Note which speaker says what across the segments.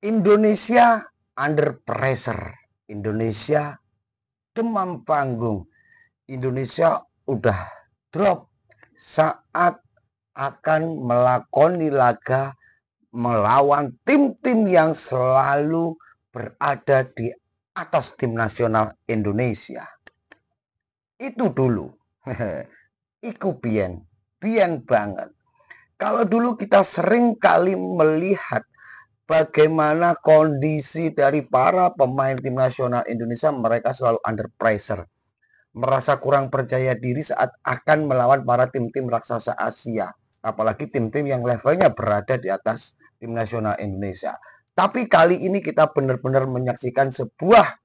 Speaker 1: Indonesia under pressure. Indonesia demam panggung. Indonesia udah drop saat akan melakoni laga melawan tim-tim yang selalu berada di atas tim nasional Indonesia. Itu dulu. Iku bien banget. Kalau dulu kita sering kali melihat bagaimana kondisi dari para pemain tim nasional Indonesia, mereka selalu under pressure. Merasa kurang percaya diri saat akan melawan para tim-tim raksasa Asia. Apalagi tim-tim yang levelnya berada di atas tim nasional Indonesia. Tapi kali ini kita benar-benar menyaksikan sebuah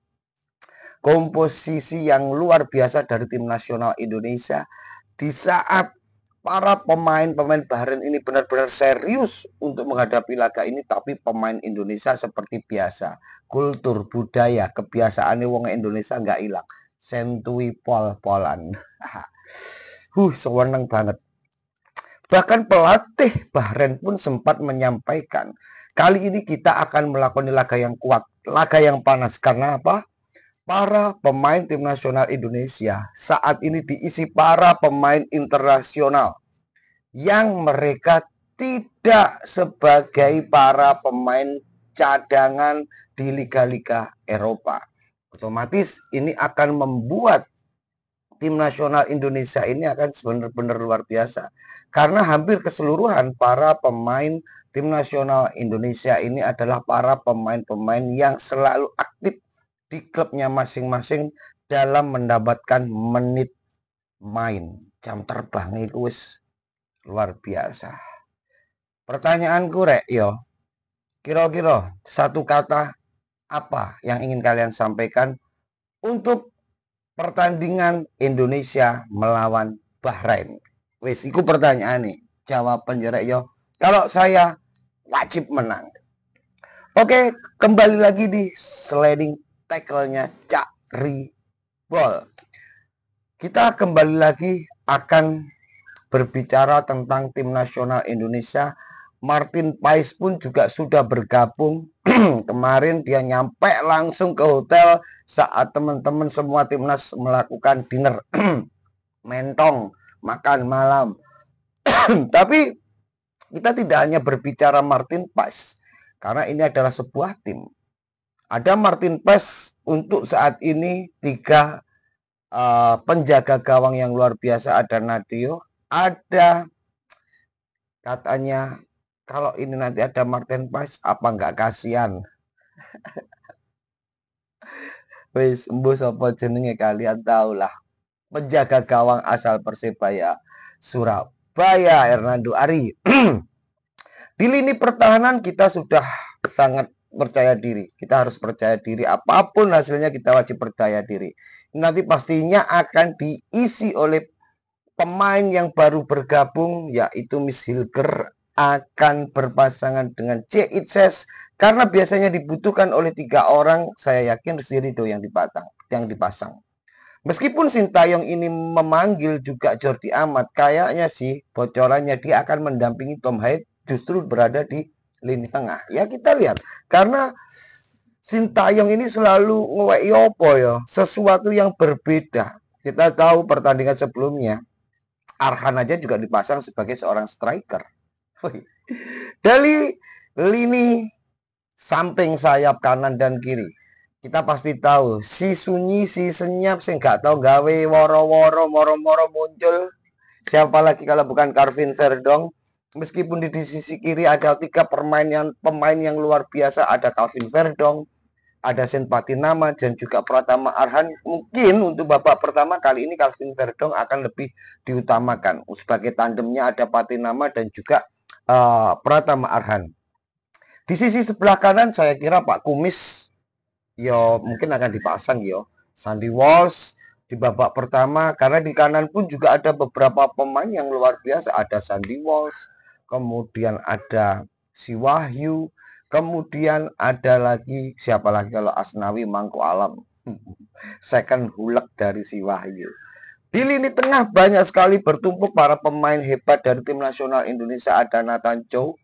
Speaker 1: komposisi yang luar biasa dari tim nasional Indonesia di saat para pemain-pemain Bahrain ini benar-benar serius untuk menghadapi laga ini, tapi pemain Indonesia seperti biasa, kultur, budaya, kebiasaan wong Indonesia nggak hilang. Sentui pol-polan. Sewenang banget. Bahkan pelatih Bahrain pun sempat menyampaikan, kali ini kita akan melakukan laga yang kuat, laga yang panas. Karena apa? Para pemain tim nasional Indonesia saat ini diisi para pemain internasional yang mereka tidak sebagai para pemain cadangan di liga-liga Eropa. Otomatis ini akan membuat tim nasional Indonesia ini akan benar-benar luar biasa. Karena hampir keseluruhan para pemain tim nasional Indonesia ini adalah para pemain-pemain yang selalu aktif di klubnya masing-masing dalam mendapatkan menit main. Jam terbang itu wis luar biasa. Pertanyaanku rek yo, kira-kira satu kata apa yang ingin kalian sampaikan untuk pertandingan Indonesia melawan Bahrain? Wis iku pertanyaan nih. Jawaban rek yo. Kalau saya wajib menang. Oke, kembali lagi di sliding tackle-nya Cak Ribol. Kita kembali lagi akan berbicara tentang tim nasional Indonesia. Martin Pais pun juga sudah bergabung. Kemarin dia nyampe langsung ke hotel saat teman-teman semua timnas melakukan dinner. Mentong, makan malam. Tapi kita tidak hanya berbicara Martin Pais, karena ini adalah sebuah tim. Ada Martin Pais untuk saat ini 3 penjaga gawang yang luar biasa. Ada Nadio, ada katanya kalau ini nanti ada Martin Pais apa nggak kasihan. Wis embuh sapa jenenge kalian tahulah. Penjaga gawang asal Persebaya Surabaya, Hernando Ari. Di lini pertahanan kita sudah sangat percaya diri. Kita harus percaya diri. Apapun hasilnya kita wajib percaya diri. Nanti pastinya akan diisi oleh pemain yang baru bergabung, yaitu Miss Hilger akan berpasangan dengan C. Itses. Karena biasanya dibutuhkan oleh 3 orang, saya yakin Rizky Ridho yang dipasang. Meskipun Sintayong ini memanggil juga Jordi Amat, kayaknya sih bocorannya dia akan mendampingi Tom Haid justru berada di lini tengah. Ya kita lihat, karena Sintayong ini selalu ngeweki opo ya, sesuatu yang berbeda. Kita tahu pertandingan sebelumnya Arhan aja juga dipasang sebagai seorang striker. Dari lini samping sayap kanan dan kiri, kita pasti tahu si Sunyi, si Senyap, sih nggak tahu gawe woro-woro, moro-moro muncul. Siapa lagi kalau bukan Calvin Verdong? Meskipun di sisi kiri ada 3 pemain yang luar biasa, ada Calvin Verdong, ada Sen Patinama, dan juga Pratama Arhan. Mungkin untuk babak pertama kali ini Calvin Verdong akan lebih diutamakan. Sebagai tandemnya ada Patinama dan juga Pratama Arhan. Di sisi sebelah kanan saya kira Pak Kumis yo mungkin akan dipasang yo. Sandy Walsh di babak pertama, karena di kanan pun juga ada beberapa pemain yang luar biasa. Ada Sandy Walsh, kemudian ada si Wahyu, kemudian ada lagi siapa lagi kalau Asnawi Mangko Alam. Second hulek dari si Wahyu. Di lini tengah banyak sekali bertumpuk para pemain hebat dari tim nasional Indonesia. Ada Nathan Chow,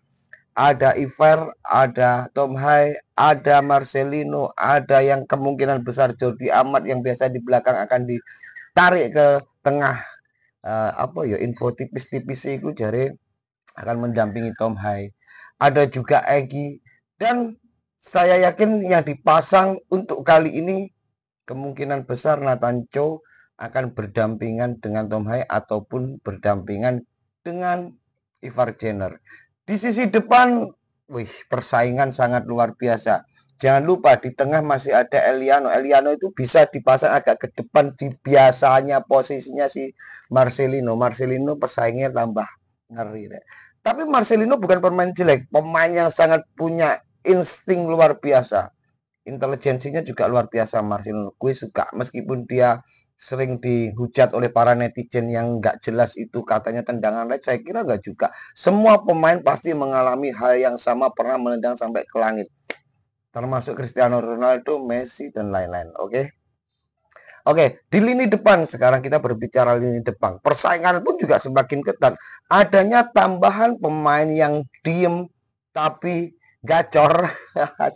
Speaker 1: ada Iver, ada Tom Hai, ada Marcelino, ada yang kemungkinan besar Jordi Amat yang biasa di belakang akan ditarik ke tengah. Apa ya, info tipis-tipis itu jare akan mendampingi Tom Hai. Ada juga Egy, dan saya yakin yang dipasang untuk kali ini kemungkinan besar Nathan Cho akan berdampingan dengan Tom Hai ataupun berdampingan dengan Ivar Jenner. Di sisi depan, wih, persaingan sangat luar biasa. Jangan lupa di tengah masih ada Eliano. Eliano itu bisa dipasang agak ke depan di biasanya posisinya si Marcelino. Marcelino pesaingnya tambah ngeri deh. Tapi Marcelino bukan pemain jelek, pemain yang sangat punya insting luar biasa. Intelijensinya juga luar biasa Marcelino. Gue suka meskipun dia sering dihujat oleh para netizen yang nggak jelas itu katanya tendangan right, saya kira nggak juga. Semua pemain pasti mengalami hal yang sama, pernah menendang sampai ke langit. Termasuk Cristiano Ronaldo, Messi, dan lain-lain. Oke, di lini depan sekarang kita berbicara lini depan. Persaingan pun juga semakin ketat. Adanya tambahan pemain yang diem tapi gacor.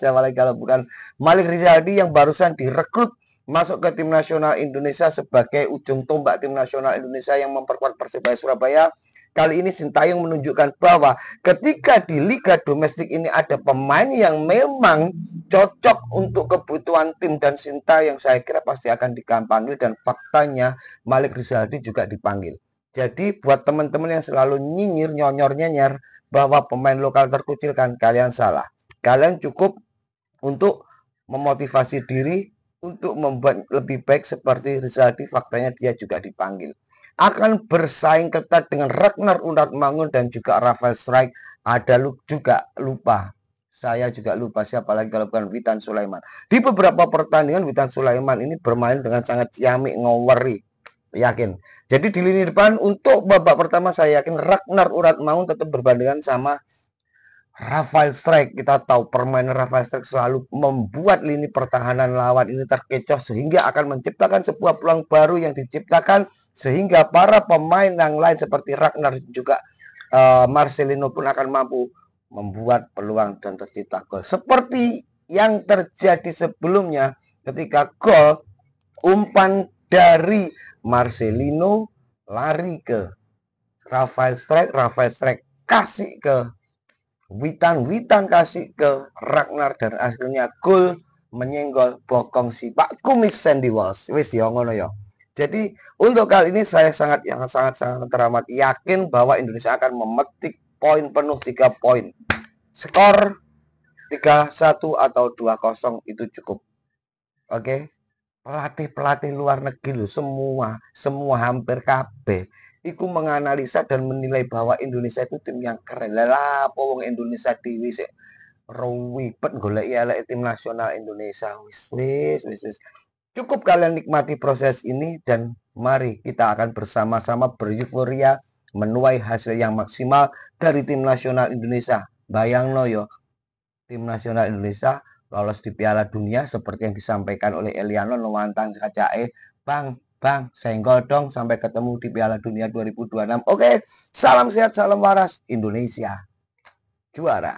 Speaker 1: Siapa lagi kalau bukan Malik Rizaldi yang barusan direkrut masuk ke tim nasional Indonesia sebagai ujung tombak tim nasional Indonesia yang memperkuat Persebaya Surabaya. Kali ini Sintayong menunjukkan bahwa ketika di liga domestik ini ada pemain yang memang cocok untuk kebutuhan tim dan Sintayong, saya kira pasti akan dipanggil, dan faktanya Malik Rizaldi juga dipanggil. Jadi buat teman-teman yang selalu nyinyir, nyonyor-nyenyer bahwa pemain lokal terkucilkan, kalian salah. Kalian cukup untuk memotivasi diri untuk membuat lebih baik seperti Rizaldi, faktanya dia juga dipanggil. Akan bersaing ketat dengan Ragnar Untmangun dan juga Rafael Strike. Ada juga lupa. Saya juga lupa siapa lagi kalau bukan Witan Sulaiman. Di beberapa pertandingan Witan Sulaiman ini bermain dengan sangat ciamik, ngoweri. Yakin. Jadi di lini depan untuk babak pertama saya yakin Ragnar Untmangun tetap berbandingan sama Rafael Strike. Kita tahu permainan Rafael Strike selalu membuat lini pertahanan lawan ini terkecoh sehingga akan menciptakan sebuah peluang baru yang diciptakan sehingga para pemain yang lain seperti Ragnar juga Marcelino pun akan mampu membuat peluang dan tercipta gol. Seperti yang terjadi sebelumnya ketika gol umpan dari Marcelino lari ke Rafael Strike kasih ke Witan kasih ke Ragnar dan akhirnya gol menyenggol bokong si Pak Kumis Sandy Walsh. Wis ya ngono ya. Jadi untuk kali ini saya sangat teramat yakin bahwa Indonesia akan memetik poin penuh 3 poin. Skor 3-1 atau 2-0 itu cukup. Oke. Pelatih-pelatih luar negeri loh, semua hampir kabeh iku menganalisa dan menilai bahwa Indonesia itu tim yang keren. Lah apa wong Indonesia dhewe sik ruwipet golek elek tim nasional Indonesia. Wis. Cukup kalian nikmati proses ini dan mari kita akan bersama-sama bereuforia menuai hasil yang maksimal dari tim nasional Indonesia. Bayangno yo, tim nasional Indonesia lolos di Piala Dunia seperti yang disampaikan oleh Eliano Nuwantang Cacae. Bang, senggol dong sampai ketemu di Piala Dunia 2026. Oke, salam sehat, salam waras, Indonesia juara.